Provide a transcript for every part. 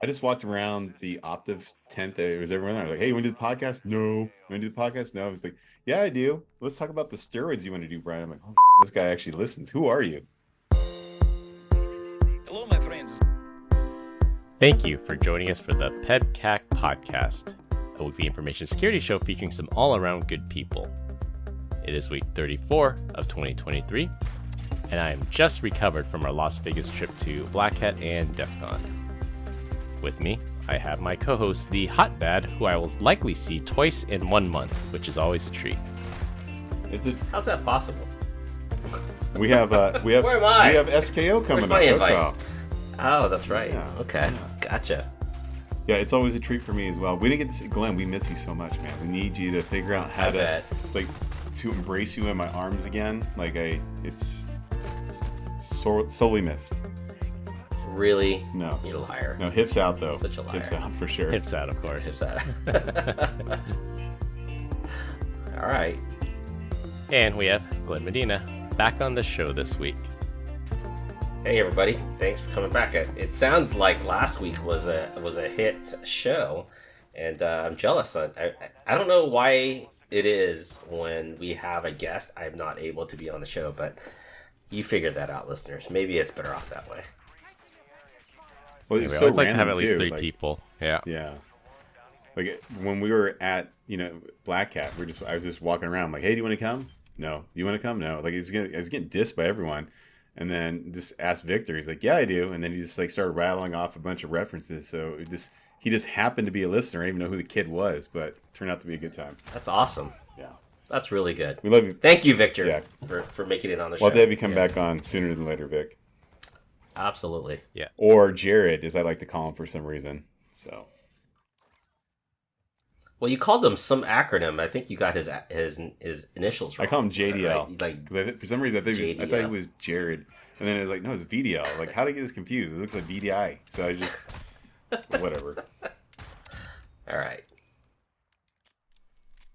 I just walked around the Optiv tent. It was everyone there. I was like, hey, you want to do the podcast? No. You want to do the podcast? No. I was like, yeah, I do. Let's talk about the steroids you want to do, Brian. I'm like, oh, this guy actually listens. Who are you? Hello, my friends. Thank you for joining us for the PEBCAK Podcast, a weekly information security show featuring some all-around good people. It is week 34 of 2023, and I am just recovered from our Las Vegas trip to Black Hat and DEFCON. With me, I have my co-host, the Hot Bad, who I will likely see twice in 1 month, which is always a treat. Is it? How's that possible? We have Where am I? We have SKO coming Where's my up. invite? That's all. Oh, that's right. Yeah. Okay, Yeah. gotcha. Yeah, it's always a treat for me as well. We didn't get to see Glenn. We miss you so much, man. We need you to figure out how I to bet. to embrace you in my arms again. It's solely missed. Really? No. You liar. No, hips out though. Such a liar. Hips out for sure. Hips out, of course. Hips out. All right. And we have Glenn Medina back on the show this week. Hey, everybody. Thanks for coming back. It sounded like last week was a hit show, and I'm jealous. I don't know why it is when we have a guest, I'm not able to be on the show, but you figured that out, listeners. Maybe it's better off that way. Well, We it's always so like to have random, at least too. three Like, people. Yeah. Yeah. Like when we were at Black Cat, I was just walking around like, hey, do you want to come? No. You want to come? No. Like I was getting dissed by everyone, and then just asked Victor. He's like, yeah, I do. And then he just like started rattling off a bunch of references. So he just happened to be a listener. I didn't even know who the kid was, but turned out to be a good time. That's awesome. Yeah. That's really good. We love you. Thank you, Victor, Yeah. for making it on the show. Well, they have you come back on sooner than later, Vic. Absolutely. Yeah. Or Jared, as I like to call him for some reason. So Well, you called him some acronym. I think you got his initials wrong. I call him JDL. Right? Like 'Cause for some reason, I thought he JDL. was Jared. And then it was like, no, it's VDL. Like, how did I get this confused? It looks like VDI. So I just, whatever. All right.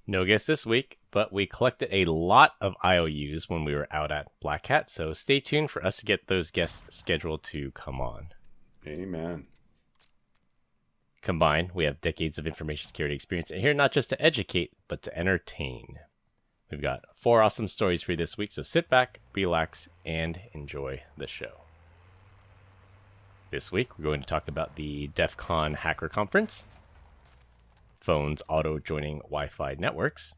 No guests this week, but we collected a lot of IOUs when we were out at Black Hat, so stay tuned for us to get those guests scheduled to come on. Amen. Combined, we have decades of information security experience and here not just to educate, but to entertain. We've got 4 awesome stories for you this week, so sit back, relax, and enjoy the show. This week, we're going to talk about the DEFCON Hacker Conference, phones auto-joining Wi-Fi networks.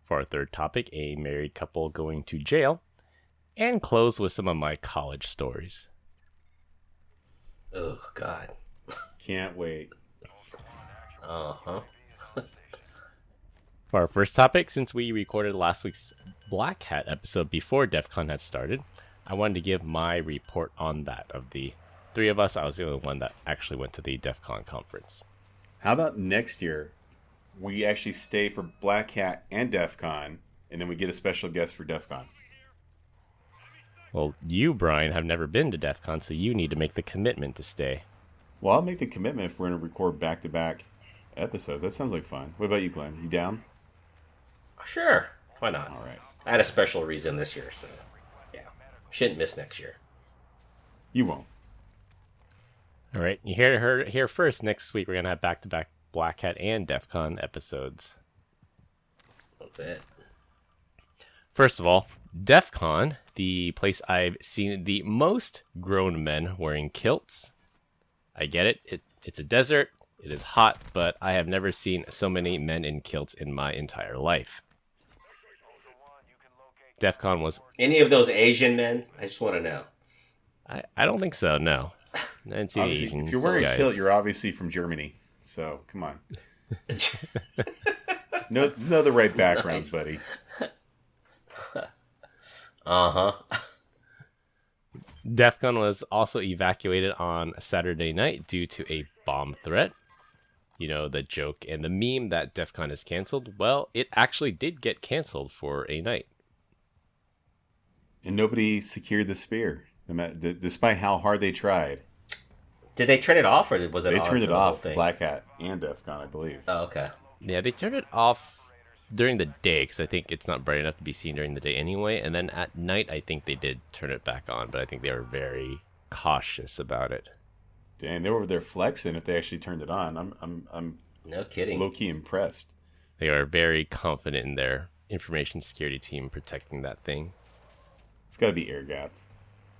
For our third topic, a married couple going to jail, and close with some of my college stories. Oh, God. Can't wait. Uh-huh. For our first topic, since we recorded last week's Black Hat episode before DEFCON had started, I wanted to give my report on that. Of the 3 of us, I was the only one that actually went to the DEFCON conference. How about next year, we actually stay for Black Hat and DEF CON, and then we get a special guest for DEF CON? Well, you, Brian, have never been to DEFCON, so you need to make the commitment to stay. Well, I'll make the commitment if we're going to record back-to-back episodes. That sounds like fun. What about you, Glenn? You down? Sure. Why not? All right. I had a special reason this year, so yeah. Shouldn't miss next year. You won't. All right, you heard here first. Next week, we're going to have back-to-back Black Hat and DEFCON episodes. That's it. First of all, DEFCON, the place I've seen the most grown men wearing kilts. I get it. It's a desert. It is hot, but I have never seen so many men in kilts in my entire life. DEFCON was... Any of those Asian men? I just want to know. I don't think so, no. I didn't see any Obviously, Asian if you're wearing a guys. kilt, you're obviously from Germany. So, come on. know the right background, Nice. buddy. Uh-huh. DEFCON was also evacuated on Saturday night due to a bomb threat. You know, the joke and the meme that DEFCON is canceled. Well, it actually did get canceled for a night. And nobody secured the spear, despite how hard they tried. Did they turn it off, or was it They on turned for it the whole off, thing? Black Hat and DEF CON, I believe. Oh, okay. Yeah, they turned it off during the day because I think it's not bright enough to be seen during the day anyway. And then at night, I think they did turn it back on, but I think they were very cautious about it. Dang, they were over there flexing if they actually turned it on. I'm No kidding. low-key impressed. They are very confident in their information security team protecting that thing. It's got to be air-gapped,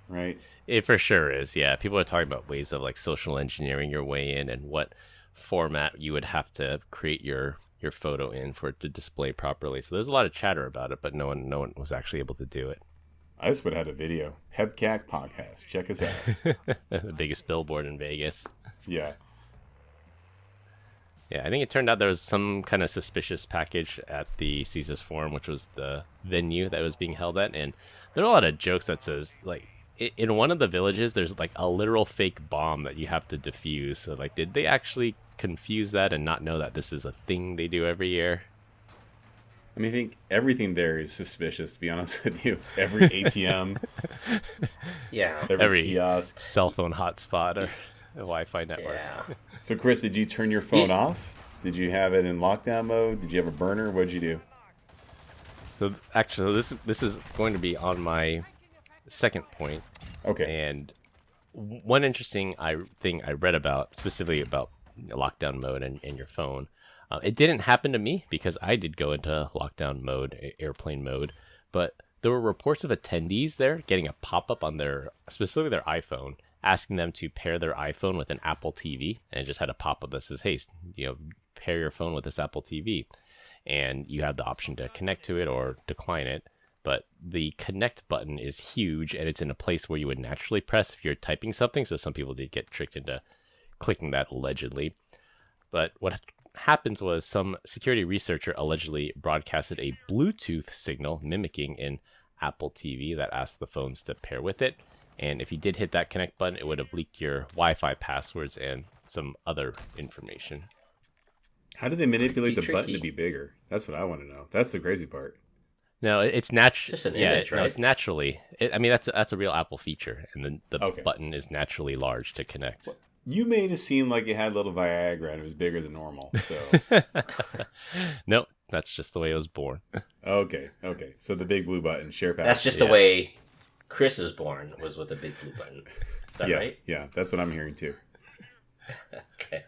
right? It for sure is, yeah. People are talking about ways of like social engineering your way in and what format you would have to create your photo in for it to display properly. So there's a lot of chatter about it, but no one was actually able to do it. I just would have had a video. PEBCAK Podcast. Check us out. The biggest billboard in Vegas. Yeah. Yeah, I think it turned out there was some kind of suspicious package at the Caesars Forum, which was the venue that it was being held at. And there are a lot of jokes that says, like, in one of the villages, there's like a literal fake bomb that you have to defuse. So, like, did they actually confuse that and not know that this is a thing they do every year? I mean, I think everything there is suspicious, to be honest with you. Every ATM. Yeah. Every kiosk. Cell phone hotspot or a Wi-Fi network. Yeah. So, Chris, did you turn your phone off? Did you have it in lockdown mode? Did you have a burner? What did you do? So actually, this is going to be on my second point. Okay. And one interesting thing I read about, specifically about lockdown mode and your phone, it didn't happen to me because I did go into lockdown mode, airplane mode, but there were reports of attendees there getting a pop-up on specifically their iPhone, asking them to pair their iPhone with an Apple TV, and it just had a pop-up that says, hey, pair your phone with this Apple TV. And you have the option to connect to it or decline it. But the connect button is huge, and it's in a place where you would naturally press if you're typing something. So some people did get tricked into clicking that allegedly. But what happens was some security researcher allegedly broadcasted a Bluetooth signal mimicking an Apple TV that asked the phones to pair with it. And if you did hit that connect button, it would have leaked your Wi-Fi passwords and some other information. How did they manipulate the button to be bigger? That's what I want to know. That's the crazy part. No, it's natural. It's just an image, right? No, it's naturally. That's a real Apple feature, and then the button is naturally large to connect. Well, you made it seem like it had a little Viagra and it was bigger than normal. So Nope, that's just the way it was born. Okay. So the big blue button, share password. That's just the way Chris is born, was with a big blue button. Is that right? Yeah, that's what I'm hearing too. Okay.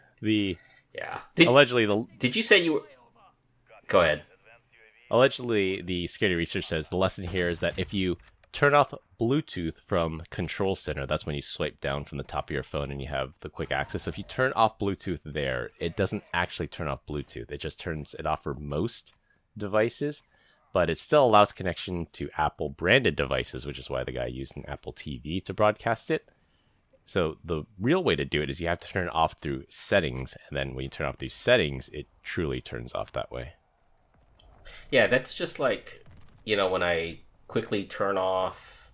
Yeah. Allegedly, did you say you were... Go ahead. Allegedly, the security research says the lesson here is that if you turn off Bluetooth from Control Center, that's when you swipe down from the top of your phone and you have the quick access. If you turn off Bluetooth there, it doesn't actually turn off Bluetooth. It just turns it off for most devices, but it still allows connection to Apple branded devices, which is why the guy used an Apple TV to broadcast it. So the real way to do it is you have to turn it off through settings, and then when you turn off these settings, it truly turns off that way. Yeah, that's just like, when I quickly turn off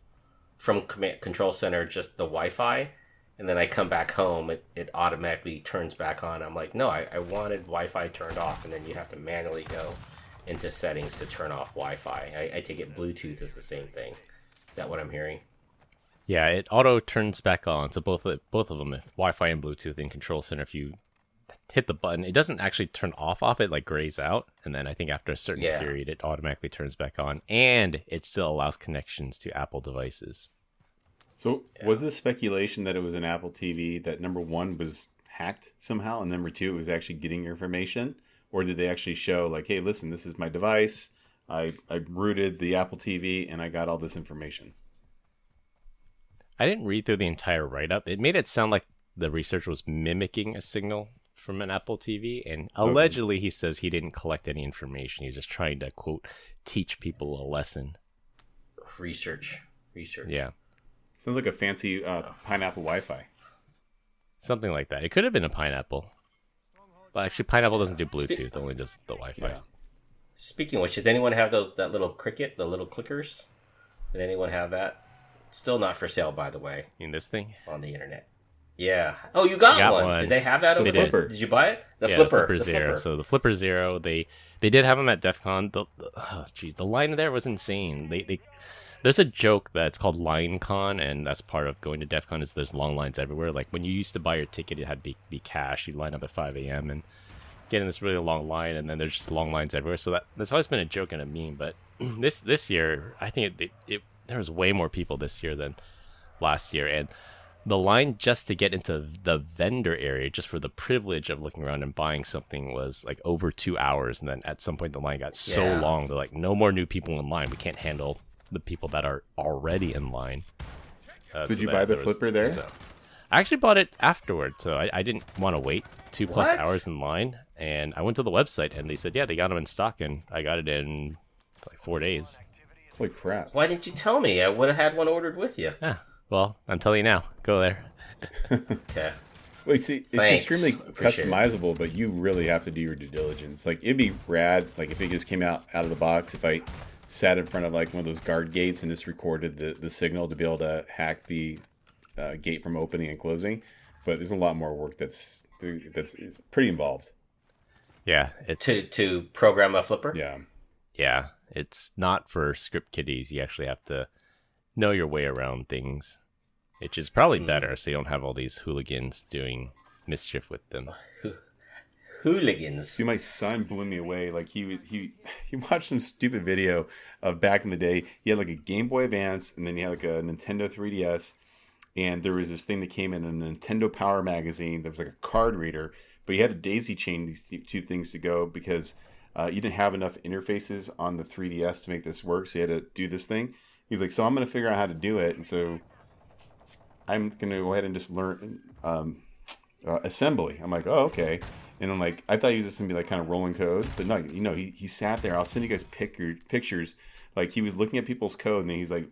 from Control Center just the Wi-Fi, and then I come back home, it automatically turns back on. I'm like, no, I wanted Wi-Fi turned off, and then you have to manually go into settings to turn off Wi-Fi. I take it Bluetooth is the same thing. Is that what I'm hearing? Yeah, it auto turns back on. So both of them, Wi-Fi and Bluetooth in Control Center, if you hit the button, it doesn't actually turn off. It like grays out, and then I think after a certain period, it automatically turns back on, and it still allows connections to Apple devices. So was this speculation that it was an Apple TV that number one was hacked somehow, and number two it was actually getting your information, or did they actually show like, hey, listen, this is my device. I rooted the Apple TV and I got all this information. I didn't read through the entire write-up. It made it sound like the researcher was mimicking a signal from an Apple TV, and allegedly he says he didn't collect any information. He's just trying to, quote, teach people a lesson. Research. Yeah. Sounds like a fancy pineapple Wi-Fi. Something like that. It could have been a pineapple. But actually, pineapple doesn't do Bluetooth, only does the Wi-Fi. Yeah. Speaking of which, did anyone have that little cricket, the little clickers? Did anyone have that? Still not for sale, by the way. In this thing? On the internet. Yeah. Oh, you got one. Did they have that? The Flipper. Did you buy it? The Flipper Zero. So the Flipper Zero, they did have them at DEFCON. The line there was insane. There's a joke that's called LineCon, and that's part of going to DEFCON is there's long lines everywhere. Like when you used to buy your ticket, it had to be cash. You'd line up at 5 a.m. and get in this really long line, and then there's just long lines everywhere. So that's always been a joke and a meme. But this year, I think there was way more people this year than last year. And the line just to get into the vendor area, just for the privilege of looking around and buying something, was like over 2 hours. And then at some point the line got so long, they're like, no more new people in line. We can't handle the people that are already in line. So did you buy the flipper there? So, I actually bought it afterwards, so I didn't want to wait 2+ hours in line. And I went to the website, and they said, yeah, they got them in stock, and I got it in like 4 days. Holy crap. Why didn't you tell me? I would have had one ordered with you. Yeah, well, I'm telling you now. Go there. Okay. Wait, see, it's extremely customizable, but you really have to do your due diligence. Like, it'd be rad, like, if it just came out of the box, if I sat in front of, like, one of those guard gates and just recorded the signal to be able to hack the gate from opening and closing. But there's a lot more work that's pretty involved. Yeah, it's to program a flipper. Yeah, it's not for script kiddies. You actually have to know your way around things, which is probably better, so you don't have all these hooligans doing mischief with them. Hooligans. See, my son blew me away. Like he watched some stupid video of back in the day. He had like a Game Boy Advance, and then he had like a Nintendo 3DS. And there was this thing that came in a Nintendo Power magazine. There was like a card reader, but you had to daisy chain these two things to go because you didn't have enough interfaces on the 3DS to make this work. So you had to do this thing. He's like, so I'm going to figure out how to do it. And so I'm going to go ahead and just learn assembly. I'm like, oh, okay. And I'm like, I thought he was just going to be like kind of rolling code. But no, he sat there. I'll send you guys pictures. Like he was looking at people's code, and then he's like,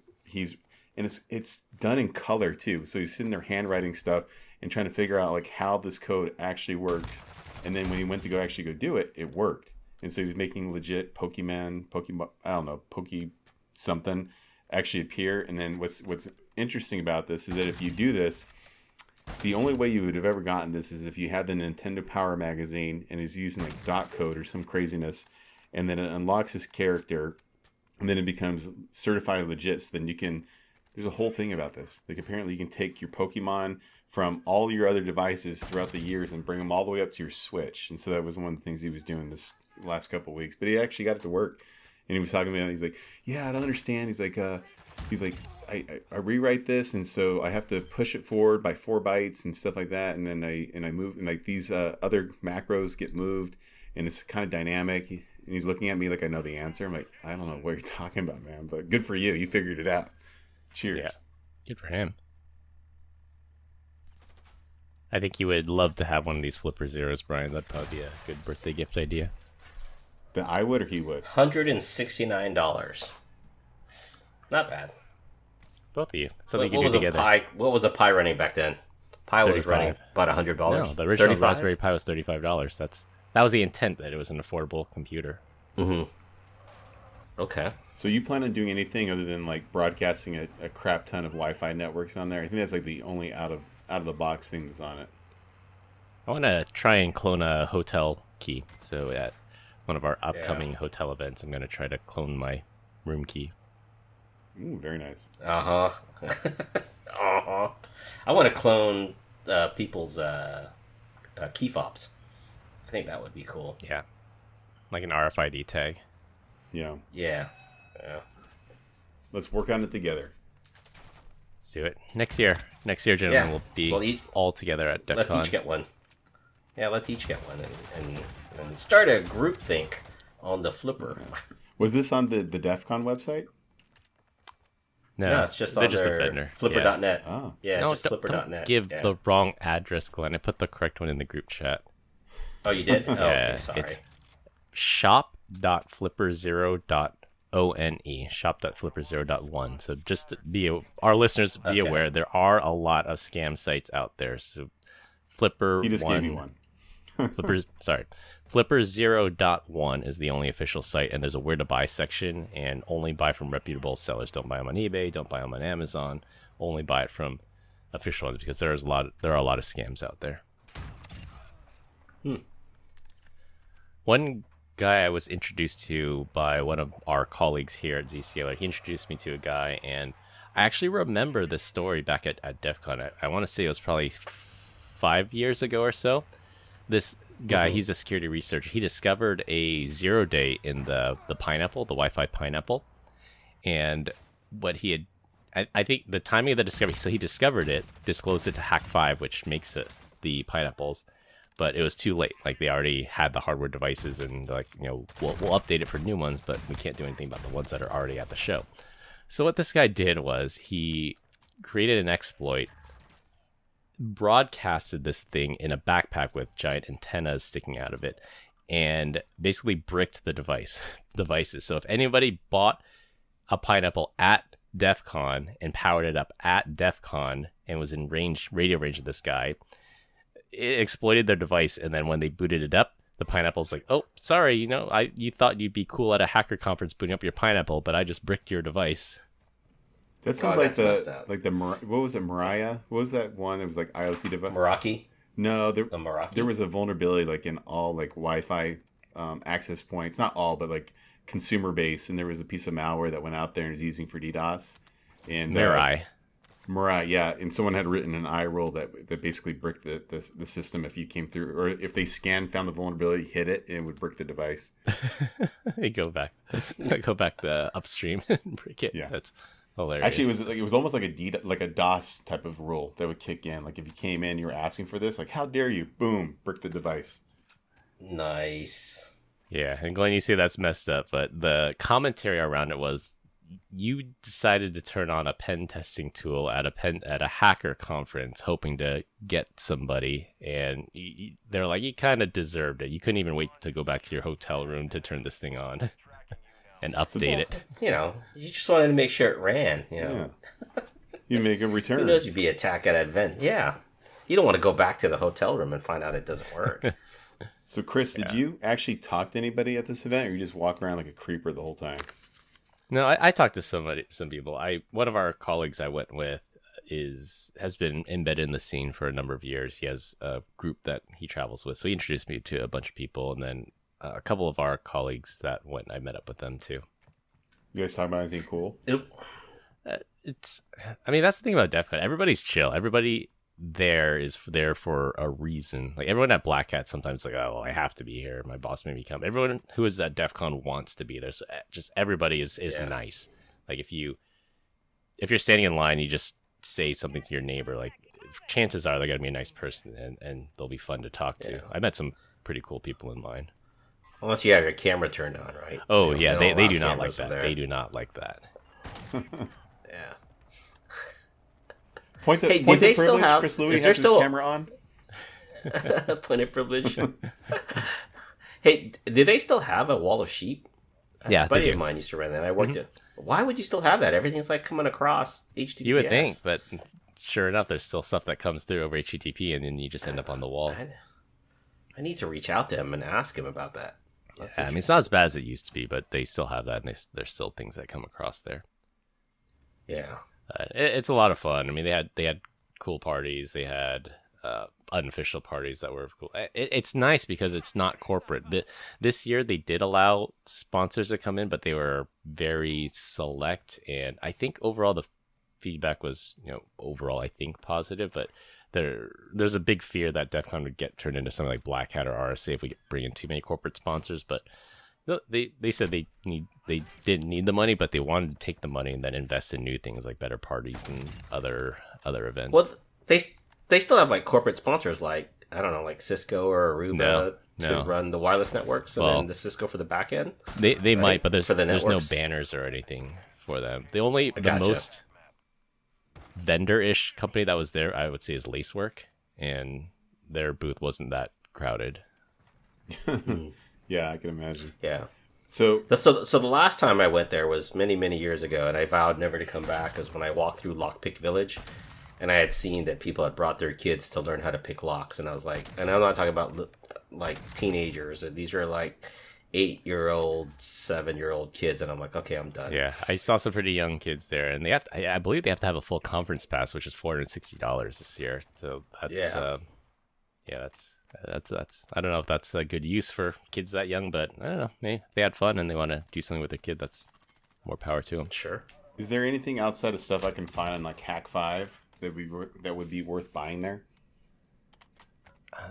and it's done in color too. So he's sitting there handwriting stuff and trying to figure out like how this code actually works. And then when he went to go do it, it worked. And so he was making legit Pokemon, I don't know, Poke something actually appear. And then what's interesting about this is that if you do this, the only way you would have ever gotten this is if you had the Nintendo Power magazine and is using like dot code or some craziness, and then it unlocks this character, and then it becomes certified legit. So then you can. There's a whole thing about this. Like apparently you can take your Pokemon from all your other devices throughout the years and bring them all the way up to your Switch. And so that was one of the things he was doing this last couple of weeks. But he actually got it to work. And he was talking about it. He's like, yeah, I don't understand. He's like, I rewrite this, and so I have to push it forward by 4 bytes and stuff like that. And then I move, and like these other macros get moved, and it's kind of dynamic. And he's looking at me like I know the answer. I'm like, I don't know what you're talking about, man. But good for you. You figured it out. Cheers. Yeah, good for him. I think you would love to have one of these Flipper Zeros, Brian. That'd probably be a good birthday gift idea. That I would or he would? $169. Not bad. Both of you. Something you can do together. What was a Pi running back then? Pi was running about $100. No, the original 35? Raspberry Pi was $35. That was the intent, that it was an affordable computer. Mm-hmm. Okay. So you plan on doing anything other than like broadcasting a crap ton of Wi-Fi networks on there? I think that's like the only out of the box thing that's on it. I want to try and clone a hotel key. So at one of our upcoming hotel events, I'm going to try to clone my room key. Ooh, very nice. Uh-huh. Uh-huh. I want to clone people's key fobs. I think that would be cool. Yeah. Like an RFID tag. Yeah. Let's work on it together. Let's do it. Next year, gentlemen, we'll be all together at DEFCON. Let's each get one. Yeah, let's each get one and start a group think on the flipper. Was this on the DEFCON website? No, it's just on their flipper.net. Yeah. Oh. Yeah, no, just flipper.net. Don't give the wrong address, Glenn. I put the correct one in the group chat. Oh, you did? Oh, yeah, okay, sorry. It's shop.flipper0.one. Shop.flipper0.1. So just our listeners be aware, there are a lot of scam sites out there. So Flipper He just one, gave you one. Flipper0.1 is the only official site, and there's a where to buy section, and only buy from reputable sellers. Don't buy them on eBay, don't buy them on Amazon. Only buy it from official ones, because there are a lot of scams out there. One guy I was introduced to by one of our colleagues here at Zscaler, he introduced me to a guy, and I actually remember this story back at DEFCON. I want to say it was probably 5 years ago or so. This guy, he's a security researcher. He discovered a 0-day in the Pineapple, the Wi-Fi Pineapple. And what he had I think the timing of the discovery. So he discovered it, disclosed it to Hack5, which makes it the pineapples, but it was too late. Like they already had the hardware devices, and like we'll update it for new ones, but we can't do anything about the ones that are already at the show. So what this guy did was he created an exploit, broadcasted this thing in a backpack with giant antennas sticking out of it, and basically bricked the devices. So if anybody bought a pineapple at DEFCON and powered it up at DEFCON and was in radio range of this guy, it exploited their device. And then when they booted it up, the pineapple's like, oh, sorry, you thought you'd be cool at a hacker conference booting up your pineapple, but I just bricked your device. That sounds what was it, Mariah? What was that one that was like IoT device? Meraki? No, there was a vulnerability like in all like Wi-Fi access points. Not all, but like consumer base. And there was a piece of malware that went out there and was using for DDoS. And Mirai, yeah. And someone had written an IROL that basically bricked the system if you came through. Or if they found the vulnerability, hit it, and it would brick the device. They go back the upstream and brick it. Yeah. That's hilarious. Actually, it was almost like a DOS type of rule that would kick in. Like if you came in, you were asking for this, like how dare you? Boom, brick the device. Nice. Yeah, and Glenn, you say that's messed up, but the commentary around it was you decided to turn on a pen testing tool at a hacker conference, hoping to get somebody, and they're like, you kind of deserved it. You couldn't even wait to go back to your hotel room to turn this thing on and update it. You just wanted to make sure it ran. Yeah. You make a return. Who knows? You'd be attacked at an event. Yeah, you don't want to go back to the hotel room and find out it doesn't work. So, Chris, did you actually talk to anybody at this event, or you just walk around like a creeper the whole time? No, I talked to some people. One of our colleagues I went with has been embedded in the scene for a number of years. He has a group that he travels with, so he introduced me to a bunch of people, and then a couple of our colleagues that went, I met up with them too. You guys talk about anything cool? That's the thing about DEFCON. Everybody's chill. Everybody there is there for a reason. Like everyone at Black Hat sometimes like, oh, well, I have to be here. My boss made me come. Everyone who is at DEFCON wants to be there. So just everybody is nice. Like if you're standing in line, you just say something to your neighbor. Like chances are they're gonna be a nice person and they'll be fun to talk to. I met some pretty cool people in line. Unless you have your camera turned on, right? Oh yeah, they do not like that. They do not like that. Yeah. Point of privilege, Chris Louis has his camera on. Point of privilege. Hey, do they still have a wall of sheep? Yeah, a buddy of mine used to run that. I worked it. Why would you still have that? Everything's like coming across HTTPS. You would think, but sure enough, there's still stuff that comes through over HTTP, and then you just end up on the wall. I need to reach out to him and ask him about that. Yeah, it's not as bad as it used to be, but they still have that, and there's still things that come across there. Yeah. It's a lot of fun. I mean, they had cool parties. They had unofficial parties that were cool. It's nice because it's not corporate. This year they did allow sponsors to come in, but they were very select. And I think overall the feedback was, overall I think positive. But there's a big fear that DEFCON would get turned into something like Black Hat or RSA if we bring in too many corporate sponsors. But they said they didn't need the money, but they wanted to take the money and then invest in new things like better parties and other events. Well, they still have like corporate sponsors like like Cisco or Aruba to run the wireless networks, and then the Cisco for the back end. They might, but there's no banners or anything for them. The most vendor-ish company that was there, I would say, is Lacework, and their booth wasn't that crowded. Yeah, I can imagine. Yeah. So the last time I went there was many, many years ago, and I vowed never to come back, because when I walked through Lockpick Village, and I had seen that people had brought their kids to learn how to pick locks, and I was like, and I'm not talking about like teenagers, these are like 8-year-old, 7-year-old kids, and I'm like, okay, I'm done. Yeah, I saw some pretty young kids there, and I believe they have to have a full conference pass, which is $460 this year. So that's I don't know if that's a good use for kids that young, but I don't know. Maybe if they had fun and they want to do something with their kid, that's more power to them. Sure. Is there anything outside of stuff I can find on like Hack5 that would be worth buying there?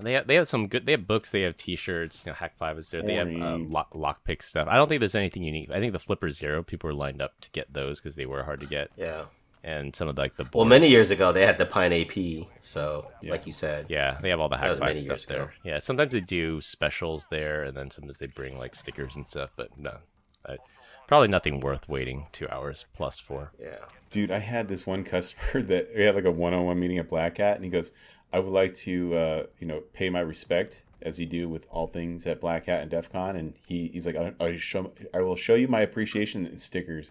They have some good. They have books. They have T-shirts. Hack5 is there. They have lockpick stuff. I don't think there's anything unique. I think the Flipper Zero, people were lined up to get those because they were hard to get. Yeah. and some of like the well, boards. many years ago they had the Pine AP, so like you said, Yeah, they have all the That was high five many stuff years ago. there. Yeah, sometimes they do specials there, and then sometimes they bring like stickers and stuff. But no, probably nothing worth waiting 2 hours plus for. yeah. Dude, I had this one customer that we had like a one-on-one meeting at Black Hat, and he goes, "I would like to, pay my respect as you do with all things at Black Hat and DEFCON." And he's like, "I will show you my appreciation in stickers."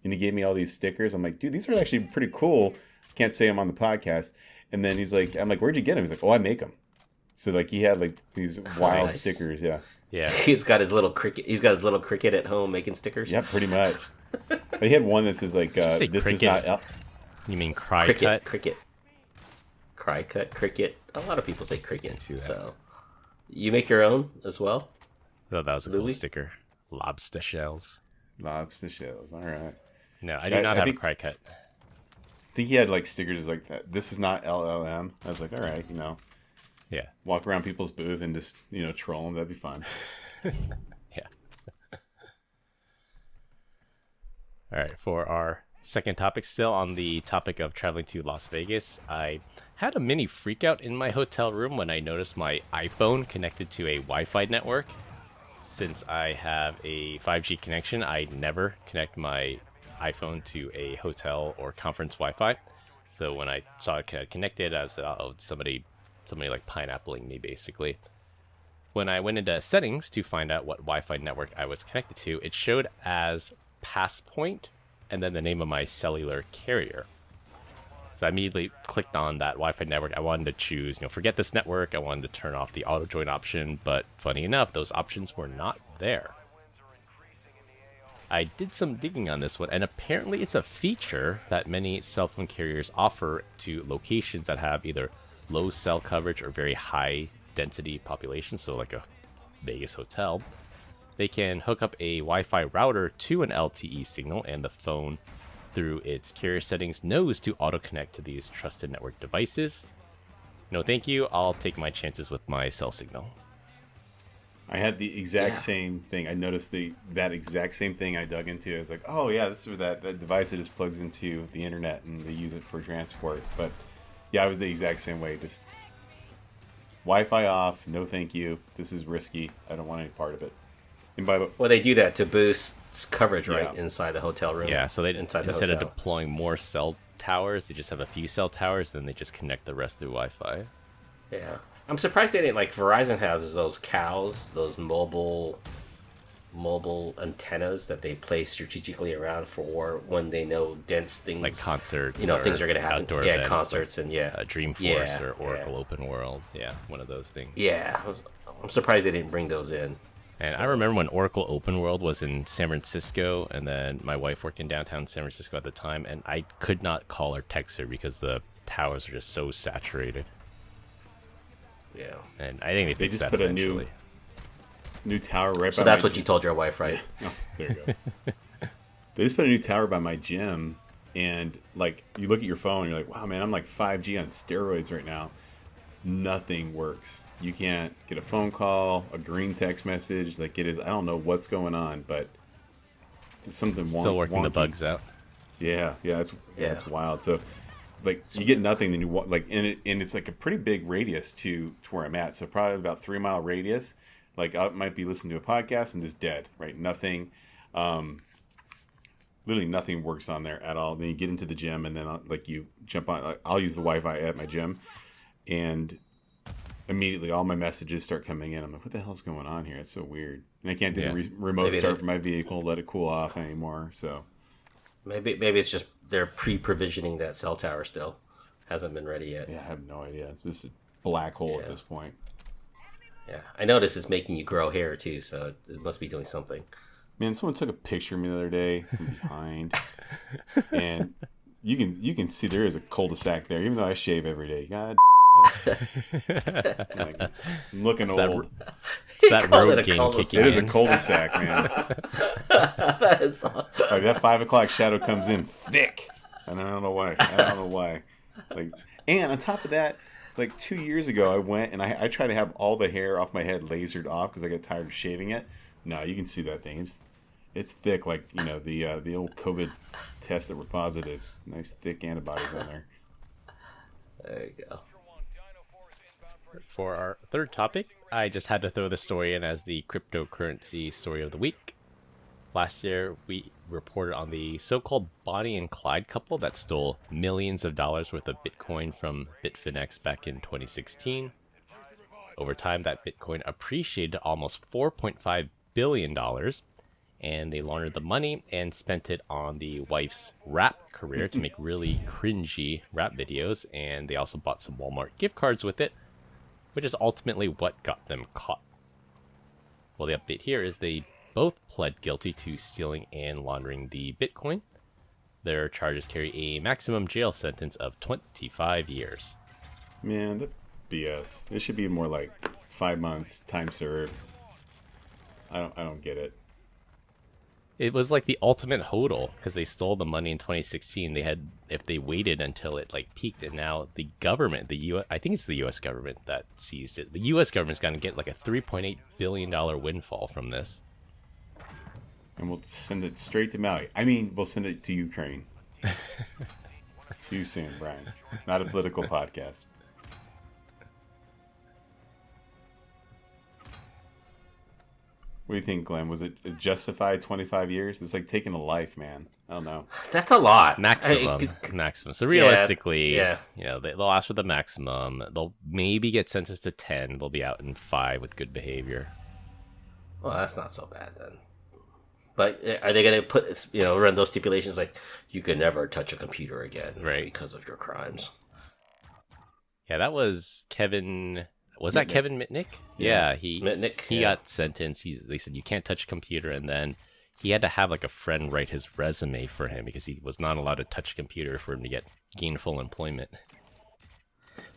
And he gave me all these stickers. I'm like, "Dude, these are actually pretty cool." Can't say I'm on the podcast. And then I'm like, "Where'd you get them?" He's like, "Oh, I make them." So like he had like these wild Nice. stickers. Yeah. Yeah, He's got his little cricket. He's got his little cricket at home making stickers. Yeah, pretty much. But he had one that says like, you say "This is cricket? not." you mean cry Cricket, cut? cricket, cry cut, cricket. A lot of people say cricket. see that. So, you make your own as well. Oh, that was a cool Louis? sticker. Lobster shells. Lobster shells. All right. No, I do not have a cry cut. I think he had like stickers like that. This is not LLM. I was like, all right, Yeah, walk around people's booth and just troll them. That'd be fun. yeah. All right, for our second topic, still on the topic of traveling to Las Vegas, I had a mini freakout in my hotel room when I noticed my iPhone connected to a Wi-Fi network. Since I have a 5G connection, I never connect my iPhone to a hotel or conference Wi-Fi. So when I saw it connected, I was like, "Oh, somebody like pineappling me," basically. When I went into settings to find out what Wi-Fi network I was connected to, it showed as Passpoint and then the name of my cellular carrier. So I immediately clicked on that Wi-Fi network. I wanted to choose, forget this network. I wanted to turn off the auto join option, but funny enough, those options were not there. I did some digging on this one, and apparently it's a feature that many cell phone carriers offer to locations that have either low cell coverage or very high density population, so like a Vegas hotel. They can hook up a Wi-Fi router to an LTE signal, and the phone, through its carrier settings, knows to auto-connect to these trusted network devices. No thank you, I'll take my chances with my cell signal. I had the exact same thing. I noticed that exact same thing. I dug into. I was like, "Oh yeah, this is that device that just plugs into the internet and they use it for transport." But yeah, I was the exact same way. Just Wi-Fi off. No thank you. This is risky. I don't want any part of it. And Well, they do that to boost coverage, right, Yeah. inside the hotel room. Yeah, so they inside the instead of hotel. deploying more cell towers, they just have a few cell towers, then they just connect the rest through Wi-Fi. Yeah, I'm surprised they didn't like Verizon has those cows, those mobile antennas that they place strategically around for when they know dense things, Like concerts, things are going to happen. outdoor Yeah, events, concerts like, and Dreamforce Yeah, or Oracle yeah. Open World. Yeah, one of those things. Yeah, I'm surprised they didn't bring those in. And I remember when Oracle Open World was in San Francisco, and then my wife worked in downtown San Francisco at the time, and I could not call or text her because the towers are just so saturated. Yeah. And I think they they fixed just that put a eventually. new tower right. So by that's my what you told your wife, right? Oh, there you go. They just put a new tower by my gym, and like you look at your phone, and you're like, "Wow, man, I'm like 5G on steroids right now." Nothing works. You can't get a phone call, a green text message. Like it is, I don't know what's going on, but there's something Still working the wonky. bugs out. Yeah, it's Yeah. it's wild. So like you get nothing, then you like and it's like a pretty big radius to where I'm at. So probably about 3 mile radius. Like I might be listening to a podcast and just dead, right? Nothing. Literally nothing works on there at all. Then you get into the gym, and then like you jump on. I'll use the Wi-Fi at my gym, and immediately all my messages start coming in. I'm like, what the hell's going on here? It's so weird. And I can't do the remote Maybe start for my vehicle, let it cool off anymore. So Maybe it's just they're pre-provisioning that cell tower still. Hasn't been ready yet. yeah, I have no idea. It's just a black hole at Yeah. this point. Yeah. I notice it's making you grow hair too, so it must be doing something. Man, someone took a picture of me the other day from behind, and you can see there is a cul-de-sac there, even though I shave every day. God, like, I'm looking old. It's that Call it road a game cul-de-sac. kicking It is a in. cul-de-sac, man. That is Like that 5 o'clock shadow comes in thick, and I don't know why. Like, and on top of that, like 2 years ago, I went and I tried to have all the hair off my head lasered off because I got tired of shaving it. No, you can see that thing. It's thick, like the old COVID tests that were positive. Nice thick antibodies on there. There you go. For our third topic, I just had to throw the story in as the cryptocurrency story of the week. Last year, we reported on the so-called Bonnie and Clyde couple that stole millions of dollars worth of Bitcoin from Bitfinex back in 2016. Over time, that Bitcoin appreciated to almost $4.5 billion, and they laundered the money and spent it on the wife's rap career to make really cringy rap videos, and they also bought some Walmart gift cards with it, which is ultimately what got them caught. Well, the update here is they both pled guilty to stealing and laundering the Bitcoin. Their charges carry a maximum jail sentence of 25 years. Man, that's BS. It should be more like 5 months, time served. I don't get it. It was like the ultimate hodl because they stole the money in 2016. If they waited until it like peaked, and now the government, I think it's the U.S. government that seized it. The U.S. government's going to get like a $3.8 billion windfall from this. And we'll send it straight to Mali. I mean, we'll send it to Ukraine. Too soon, Brian. Not a political podcast. What do you think, Glenn? Was it justified 25 years? It's like taking a life, man. I don't know. That's a lot. Maximum. So realistically, yeah. They'll ask for the maximum. They'll maybe get sentenced to 10. They'll be out in 5 with good behavior. Well, that's not so bad then. But are they going to put, run those stipulations like you can never touch a computer again, right, because of your crimes? Yeah, that was Kevin. Was that Kevin Mitnick? Yeah, he got sentenced. They said you can't touch a computer, and then he had to have like a friend write his resume for him because he was not allowed to touch a computer for him to get gainful employment.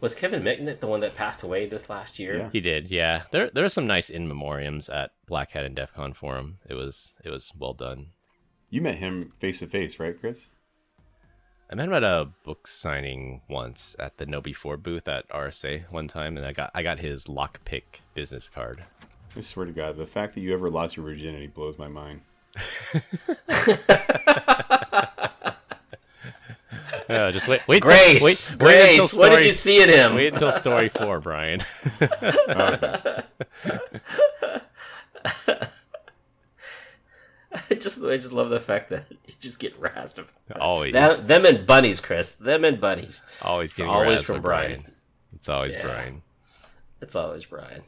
Was Kevin Mitnick the one that passed away this last year? Yeah. He did, yeah. There are some nice in memoriams at Black Hat and DEFCON forum. It was well done. You met him face to face, right, Chris? I met him at a book signing once at the No Before booth at RSA one time, and I got his lockpick business card. I swear to God, the fact that you ever lost your virginity blows my mind. Just wait. Grace. What did you see in him? Wait until story 4, Brian. Okay. I just love the fact that you just get razzed. Always. Them and bunnies, Chris. Them and bunnies. Always getting always razzed from Brian. It's always Brian. It's always Brian.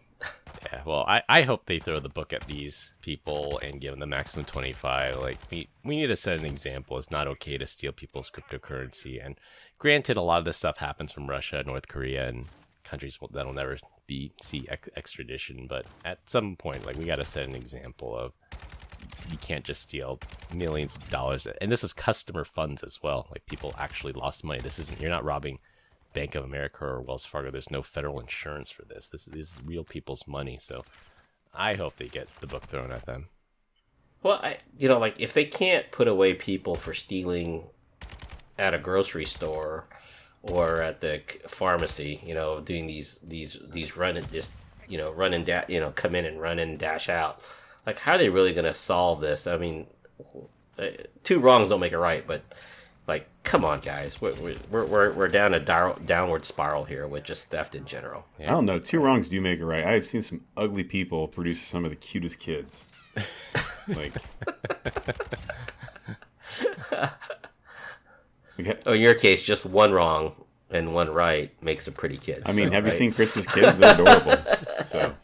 Yeah, well, I hope they throw the book at these people and give them the maximum 25. Like, we need to set an example. It's not okay to steal people's cryptocurrency. And granted, a lot of this stuff happens from Russia, North Korea, and countries that'll never see extradition. But at some point, like, we got to set an example of you can't just steal millions of dollars. And this is customer funds as well. Like, people actually lost money. You're not robbing Bank of America or Wells Fargo. There's no federal insurance for this. This is real people's money. So I hope they get the book thrown at them. Well, like if they can't put away people for stealing at a grocery store or at the pharmacy, doing these run and just run and come in and run and dash out. Like, how are they really going to solve this? I mean, 2 wrongs don't make it right, but like, come on, guys, we're down a downward spiral here with just theft in general. Yeah. I don't know. 2 wrongs do make it right. I've seen some ugly people produce some of the cutest kids. Like, in your case, just 1 wrong and 1 right makes a pretty kid. I mean, have you seen Chris's kids? They're adorable. So,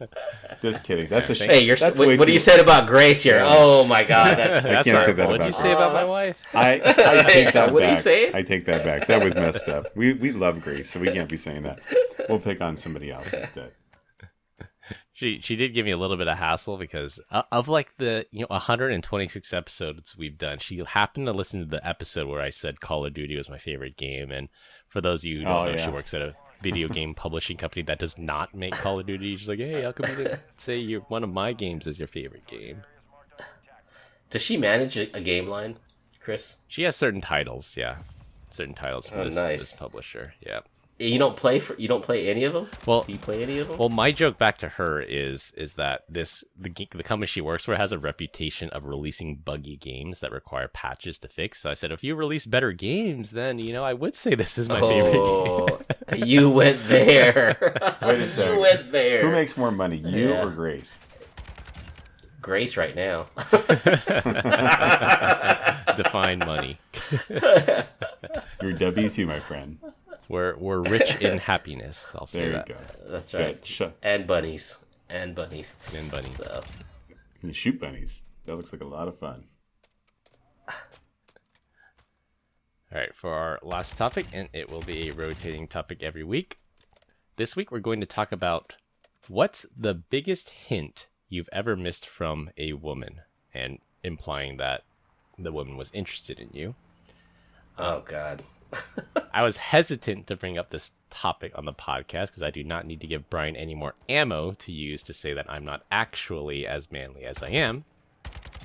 just kidding. That's a shame. Hey, what do you say about Grace here? Oh my God, I can't say that about. What did you say about my wife? I take that back. What do you say? I take that back. That was messed up. We love Grace, so we can't be saying that. We'll pick on somebody else instead. She did give me a little bit of hassle because of like the 126 episodes we've done. She happened to listen to the episode where I said Call of Duty was my favorite game, and for those of you who don't know, she works at a video game publishing company that does not make Call of Duty. She's like, hey, how come you didn't say one of my games is your favorite game? Does she manage a game line, Chris? She has certain titles, yeah. Certain titles from this nice. publisher, yeah. You don't play any of them? Well, do you play any of them? Well, my joke back to her is that the company she works for has a reputation of releasing buggy games that require patches to fix. So I said, if you release better games, then I would say this is my favorite game. You went there. Wait a second. You went there. Who makes more money, you or Grace? Grace right now. Define money. You're W2, my friend. We're rich in happiness. I'll say that. There you go. That's right. And bunnies. So. You shoot bunnies. That looks like a lot of fun. All right, for our last topic, and it will be a rotating topic every week. This week, we're going to talk about what's the biggest hint you've ever missed from a woman, and implying that the woman was interested in you. Oh, God. I was hesitant to bring up this topic on the podcast because I do not need to give Brian any more ammo to use to say that I'm not actually as manly as I am.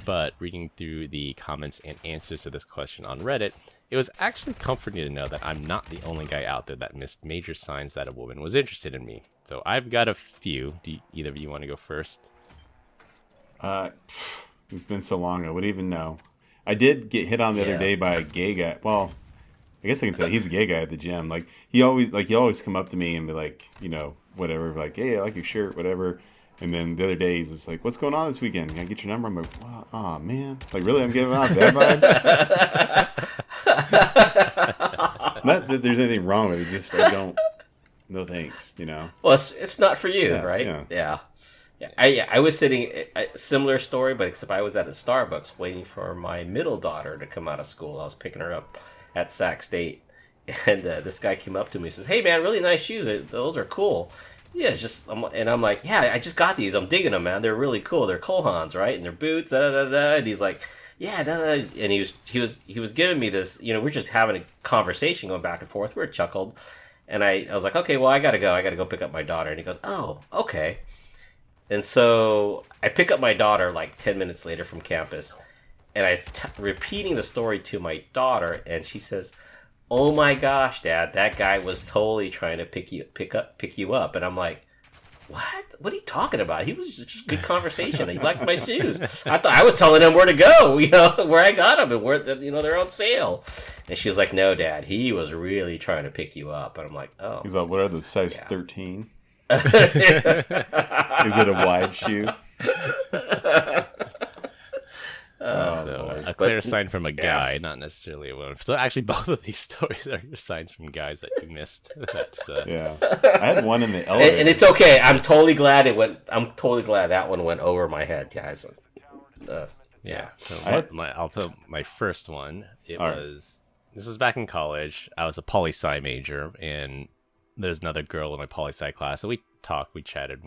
But reading through the comments and answers to this question on Reddit, it was actually comforting to know that I'm not the only guy out there that missed major signs that a woman was interested in me. So I've got a few. Do either of you want to go first? It's been so long, I wouldn't even know. I did get hit on the other day by a gay guy. Well, I guess I can say he's a gay guy at the gym. Like he always come up to me and be like, whatever, like, hey, I like your shirt, whatever. And then the other day he's just like, what's going on this weekend? Can I get your number? I'm like, oh man, like really, I'm giving off that vibe. Not that there's anything wrong with it, just I don't. No thanks, Well, it's not for you, right? Yeah. I was sitting a similar story, but except I was at a Starbucks waiting for my middle daughter to come out of school. I was picking her up at Sac State, and this guy came up to me and says, "Hey man, really nice shoes. Those are cool." Yeah, I'm like, "Yeah, I just got these. I'm digging them, man. They're really cool. They're Kohans, right? And they're boots." And he's like, "Yeah," and he was giving me this. We're just having a conversation, going back and forth. We're chuckled, and I was like, "Okay, well, I gotta go pick up my daughter." And he goes, "Oh, okay." And so I pick up my daughter like 10 minutes later from campus, and I repeating the story to my daughter, and she says, "Oh my gosh, Dad, that guy was totally trying to pick you up." And I'm like, "What? What are you talking about? He was just good conversation. He liked my shoes. I thought I was telling him where to go, where I got them, and where they're on sale." And she was like, "No, Dad, he was really trying to pick you up." And I'm like, "Oh." He's like, "What are those, size 13? Is it a wide shoe?" A clear sign from a guy, not necessarily a woman. So actually, both of these stories are signs from guys that you missed. Yeah, I had one in the elevator, and it's okay. I'm totally glad that one went over my head, guys. Yeah. So I'll tell my first one. This was back in college. I was a poli-sci major, and there's another girl in my poli-sci class. So we talked, we chatted,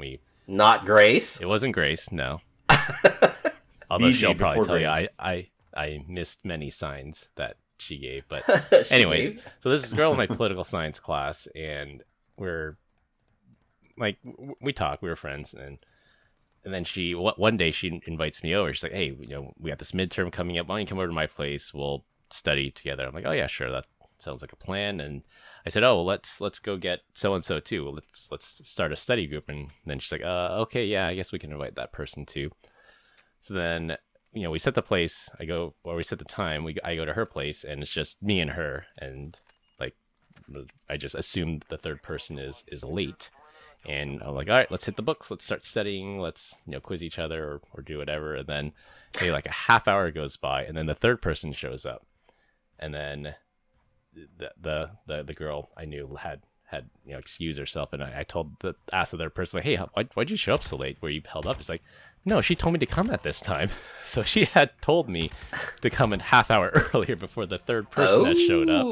Not Grace? It wasn't Grace, no. Although she'll probably tell you I missed many signs that she gave. But anyways, so this is a girl in my political science class, and we talk, we were friends, and then one day she invites me over. She's like, "Hey, we got this midterm coming up. Why don't you come over to my place? We'll study together." I'm like, "Oh yeah, sure. That sounds like a plan." And I said, "Oh, well, let's go get so and so too. Let's start a study group." And then she's like, "Okay, yeah, I guess we can invite that person too." So then, we set the place. We set the time. I go to her place, and it's just me and her. And I just assume the third person is late. And I'm like, "All right, let's hit the books. Let's start studying. Let's quiz each other or do whatever." And then maybe like a half hour goes by, and then the third person shows up, and then the girl I knew had excused herself, and I asked the other person, like, "Hey, why'd you show up so late? Were you held up?" It's like, "No, she told me to come at this time." So she had told me to come a half hour earlier before the third person that showed up,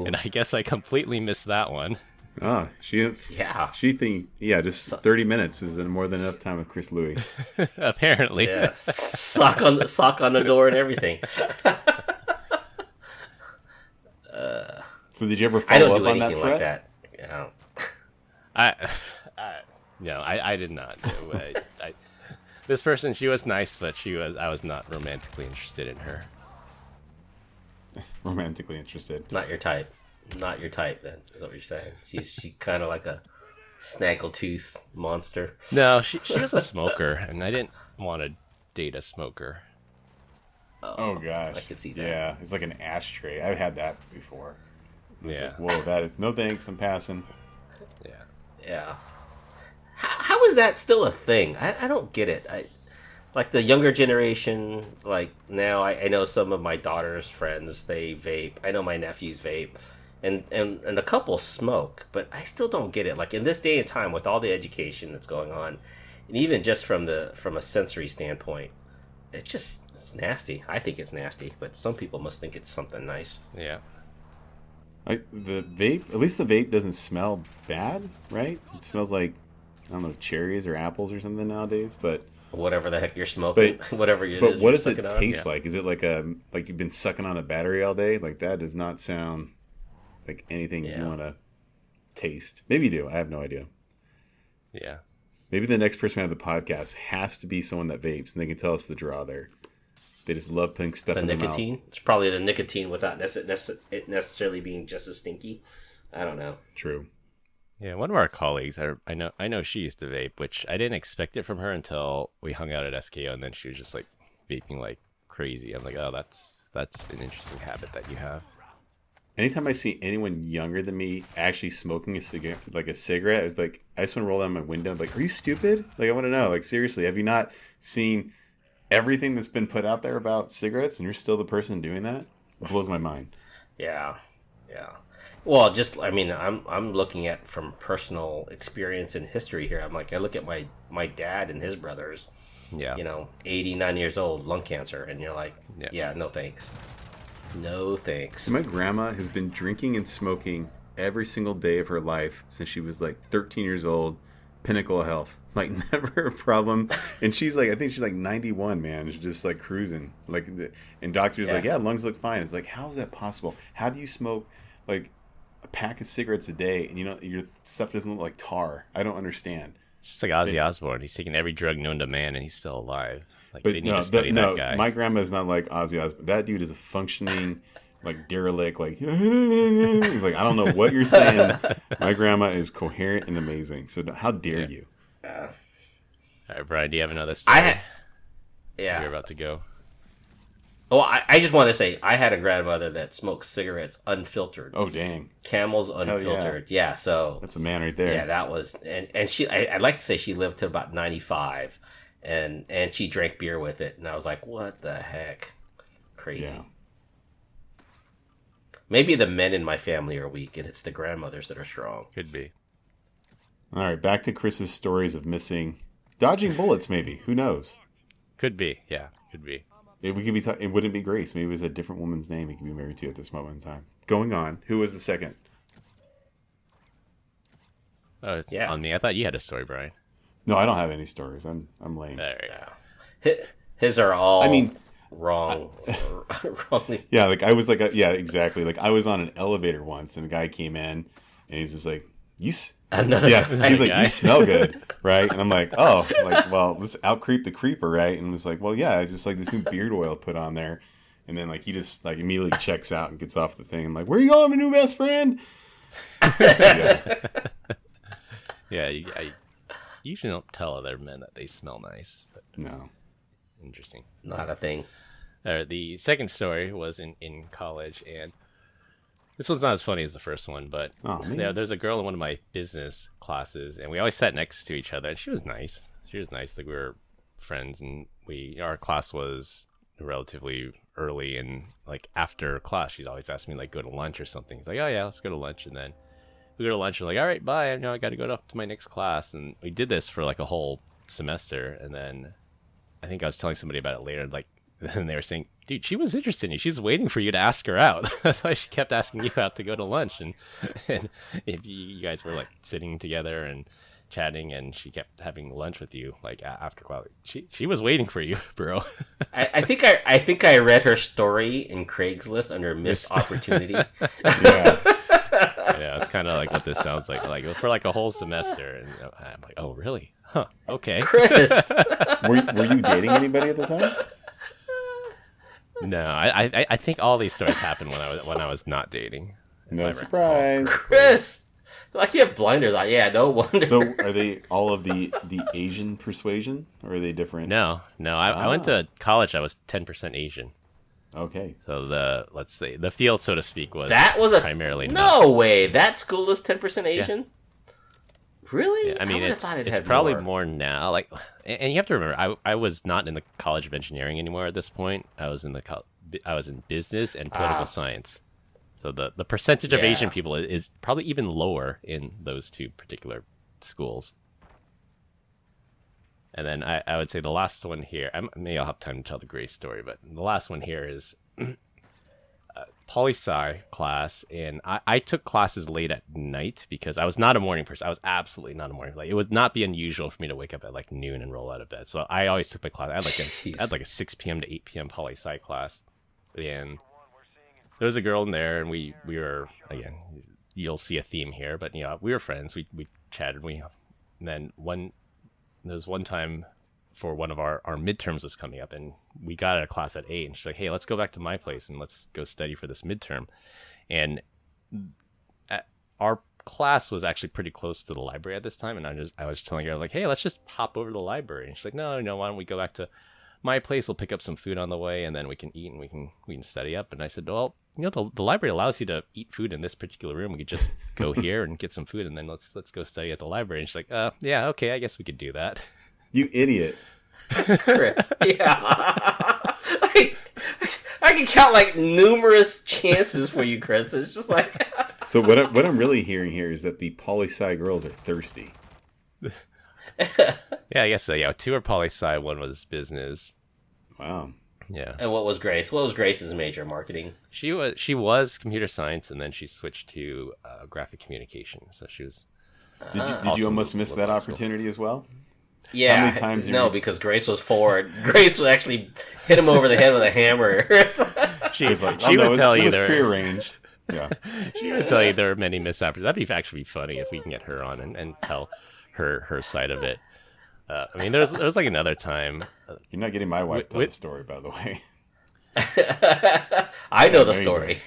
and I guess I completely missed that one. Oh, just 30 minutes is more than enough time with Chris Louis. Apparently, yeah. Sock on the door and everything. So did you ever follow up on that threat? Like that. I did not. This person, she was nice, but I was not romantically interested in her. Romantically interested. Not your type. not your type. Then is that what you're saying? She kind of like a snaggletooth monster. No, she was a smoker, and I didn't want to date a smoker. Oh gosh, I could see that. Yeah, it's like an ashtray. I've had that before. It's Yeah. like, whoa, that is no thanks. I'm passing. Yeah. How is that still a thing? I don't get it. Like the younger generation, like now I know some of my daughter's friends, they vape. I know my nephews vape. And a couple smoke, but I still don't get it. Like in this day and time with all the education that's going on, and even just from a sensory standpoint, it's nasty. I think it's nasty, but some people must think it's something nice. Yeah. The vape, at least the vape doesn't smell bad, right? It smells like, I don't know, cherries or apples or something nowadays, but Whatever the heck you're smoking, whatever it is. But what you're does it sucking on. taste like? Is it like you've been sucking on a battery all day? Like that does not sound like anything you want to taste. Maybe you do. I have no idea. Yeah. Maybe the next person on the podcast has to be someone that vapes, and they can tell us the draw there. They just love putting stuff in nicotine. their mouth. It's probably the nicotine without it necessarily being just as stinky. I don't know. True. Yeah, one of our colleagues, I know she used to vape, which I didn't expect it from her until we hung out at SKO, and then she was just like vaping like crazy. I'm like, oh, that's an interesting habit that you have. Anytime I see anyone younger than me actually smoking a cigarette, it's like I just want to roll down my window. I'm like, are you stupid? Like, I want to know. Like, seriously, have you not seen everything that's been put out there about cigarettes, and you're still the person doing that? It blows my mind. Yeah. Well, I'm looking at from personal experience and history here. I'm like, I look at my dad and his brothers. Yeah. 89 years old, lung cancer, and you're like, yeah, no thanks. No thanks. My grandma has been drinking and smoking every single day of her life since she was like 13 years old. Pinnacle of health, like never a problem. And she's like, I think she's like 91, man. She's just like cruising. Like, and doctors like, yeah, lungs look fine. It's like, how is that possible? How do you smoke like a pack of cigarettes a day and your stuff doesn't look like tar? I don't understand. It's just like Ozzy Osbourne. He's taking every drug known to man, and he's still alive. Like, they need to study that guy. My grandma is not like Ozzy Osbourne. That dude is a functioning, like derelict. Like he's like, I don't know what you're saying. My grandma is coherent and amazing. So how dare you? All right, Brian, do you have another story? You're about to go. Well, I just want to say I had a grandmother that smoked cigarettes unfiltered. Oh dang, Camels unfiltered. Yeah, so that's a man right there. Yeah, that was and she. I'd like to say she lived to about 95, and she drank beer with it, and I was like, what the heck, crazy. Yeah. Maybe the men in my family are weak, and it's the grandmothers that are strong. Could be. All right, back to Chris's stories of dodging bullets. Maybe, who knows? Could be. Yeah, could be. We could be. It wouldn't be Grace. Maybe it was a different woman's name he could be married to at this moment in time. Going on. Who was the second? Oh, it's on me. I thought you had a story, Brian. No, I don't have any stories. I'm lame. There you go. His are all. Wrong. Wrong. Yeah, like I was like, yeah, exactly. Like I was on an elevator once, and a guy came in, and he's just like, he's like, you smell good, right? And I'm like, oh, well, let's out-creep the creeper, right? And it's like, well, yeah, I just like this new beard oil put on there, and then like he just like immediately checks out and gets off the thing. I'm like, where you going, my new best friend? Yeah, I usually don't tell other men that they smell nice, but no, interesting, not a thing. The second story was in college, and this one's not as funny as the first one, but there's a girl in one of my business classes, and we always sat next to each other, and she was nice. Like we were friends, and our class was relatively early, and like after class, she's always asking me like go to lunch or something. He's like, oh yeah, let's go to lunch, and then we go to lunch, and like, all right, bye. I know I got to go up to my next class, and we did this for like a whole semester, and then I think I was telling somebody about it later, like. And they were saying, dude, she was interested in you. She's waiting for you to ask her out. That's why she kept asking you out to go to lunch. And if you guys were like sitting together and chatting, and she kept having lunch with you, like after class, she was waiting for you, bro. I think I read her story in Craigslist under missed opportunity. Yeah, it's kind of like what this sounds like for like a whole semester. And I'm like, oh, really? Huh? Okay. Chris, were you dating anybody at the time? No, I think all these stories happened when I was not dating. No surprise. Chris! Like you have blinders on. Yeah, no wonder. So are they all of the Asian persuasion, or are they different? No. I went to college. I was 10% Asian. Okay. So the field, so to speak, was primarily no way. That school is 10% Asian. Yeah. Really? Yeah, I mean, it's probably more now. Like, and you have to remember, I was not in the College of Engineering anymore at this point. I was in business and political science. So the percentage of Asian people is probably even lower in those two particular schools. And then I would say the last one here, maybe I'll have time to tell the Grace story, but the last one here is poli-sci class. And I took classes late at night because I was not a morning person. I was absolutely not a morning person. Like, it would not be unusual for me to wake up at like noon and roll out of bed. So I always took my class. I had like a 6 p.m. to 8 p.m. poli-sci class. And there was a girl in there, and we were, again, you'll see a theme here, but we were friends. We chatted. And then there was one time for one of our midterms was coming up, and we got out of class at 8, and she's like, hey, let's go back to my place and let's go study for this midterm. And our class was actually pretty close to the library at this time, and I was telling her, like, hey, let's just hop over to the library. And she's like, no, why don't we go back to my place? We'll pick up some food on the way, and then we can eat and we can study up. And I said, well, the library allows you to eat food in this particular room. We could just go here and get some food, and then let's go study at the library. And she's like, yeah, okay, I guess we could do that. You idiot. Yeah. Like, I can count like numerous chances for you, Chris. It's just like. So what I'm really hearing here is that the poli-sci girls are thirsty. Yeah, I guess so. Yeah, 2 are poli-sci, 1 was business. Wow. Yeah. And what was Grace? What was Grace's major? Marketing. She was computer science, and then she switched to graphic communication. So she was. Did you almost miss that opportunity as well? Yeah. How many times? Because Grace was forward. Grace would actually hit him over the head with a hammer. She was like, she would tell you there. Prearranged. Yeah. She would tell you there are many missed opportunities. That'd actually be funny if we can get her on and tell her side of it. I mean, there was like another time. You're not getting my wife to tell the story, by the way. I know the story.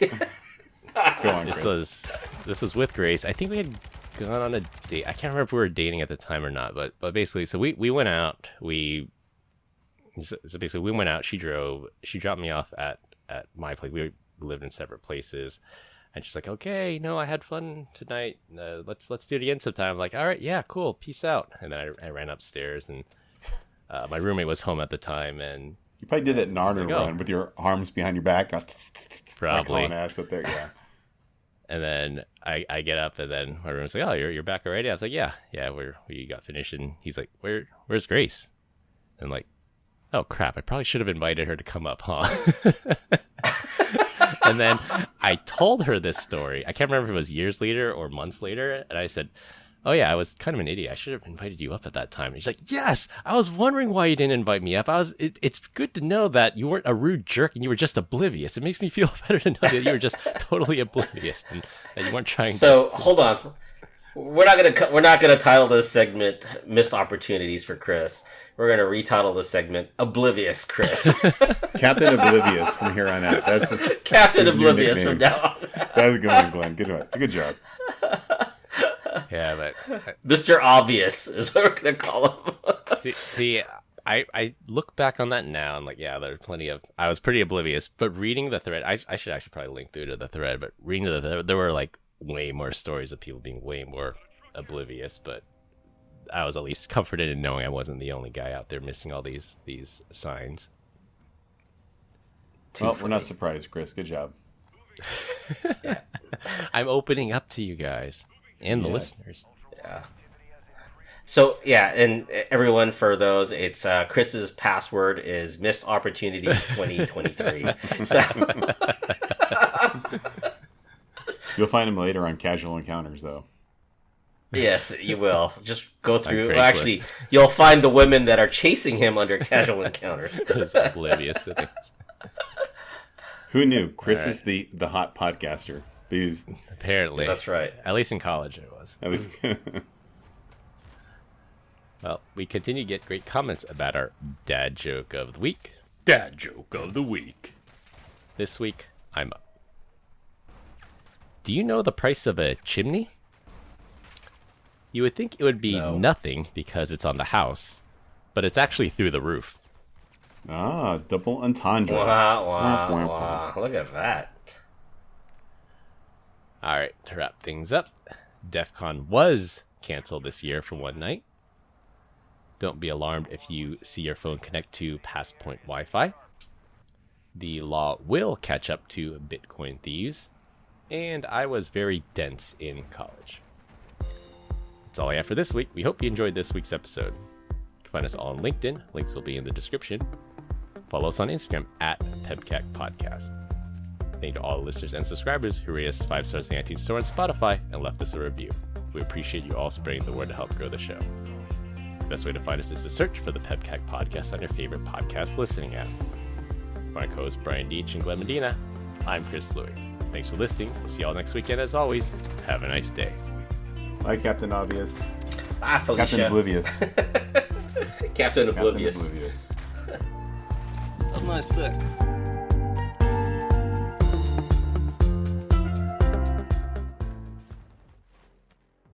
Go on, Chris. This was with Grace. I think we had gone on a date. I can't remember if we were dating at the time or not, but basically, so we went out. We went out. She drove. She dropped me off at my place. We lived in separate places. And she's like, okay, I had fun tonight. Let's do it again sometime. I'm like, all right, yeah, cool. Peace out. And then I ran upstairs, and my roommate was home at the time. And you probably did that Narnia run with your arms behind your back. Probably. Ass up there, yeah. And then I get up, and then my roommate's like, oh, you're back already? I was like, yeah, we got finished. And he's like, where's Grace? And I'm like, oh, crap, I probably should have invited her to come up, huh? And then I told her this story. I can't remember if it was years later or months later. And I said, oh, yeah, I was kind of an idiot. I should have invited you up at that time. And she's like, yes, I was wondering why you didn't invite me up. It's good to know that you weren't a rude jerk and you were just oblivious. It makes me feel better to know that you were just totally oblivious and that you weren't trying So, hold on. We're not gonna title this segment "Missed Opportunities for Chris." We're gonna retitle this segment "Oblivious Chris." Captain Oblivious from here on out. That's just, Captain Oblivious from now on. That's a good one, Glenn. Good job. Yeah, but Mr. Obvious is what we're gonna call him. see, I look back on that now and like, yeah, there's plenty of. I was pretty oblivious, but reading the thread, I should actually probably link through to the thread. But reading the thread, there were like way more stories of people being way more oblivious, but I was at least comforted in knowing I wasn't the only guy out there missing all these signs. Well, we're not surprised, Chris. Good job. Yeah. I'm opening up to you guys and the listeners. Yeah. So, yeah, and everyone, for those, it's Chris's password is Missed Opportunities 2023. So. You'll find him later on Casual Encounters, though. Yes, you will. Just go through. Well, actually, you'll find the women that are chasing him under Casual Encounters. It's oblivious to things. Who knew? Chris is the hot podcaster. Because apparently. That's right. At least in college it was. At least. Well, we continue to get great comments about our dad joke of the week. Dad joke of the week. This week, I'm up. do you know the price of a chimney? You would think it would be nothing because it's on the house, but it's actually through the roof. Ah, double entendre. Wow. Look at that. All right, to wrap things up, DEFCON was canceled this year for one night. Don't be alarmed if you see your phone connect to Passpoint Wi-Fi. The law will catch up to Bitcoin thieves, and I was very dense in college. That's all I have for this week. We hope you enjoyed this week's episode. You can find us all on LinkedIn. Links will be in the description. Follow us on Instagram at PEBCAK Podcast. Thank you to all the listeners and subscribers who rated us 5 stars in the iTunes Store and Spotify and left us a review. We appreciate you all spreading the word to help grow the show. The best way to find us is to search for the PEBCAK Podcast on your favorite podcast listening app. For my co-hosts Brian Deitch and Glenn Medina, I'm Chris Louie. Thanks for listening. We'll see you all next weekend. As always, have a nice day. Bye, Captain Obvious. Bye, Felicia. Captain Oblivious. Captain Oblivious. Captain Oblivious. Have a nice day.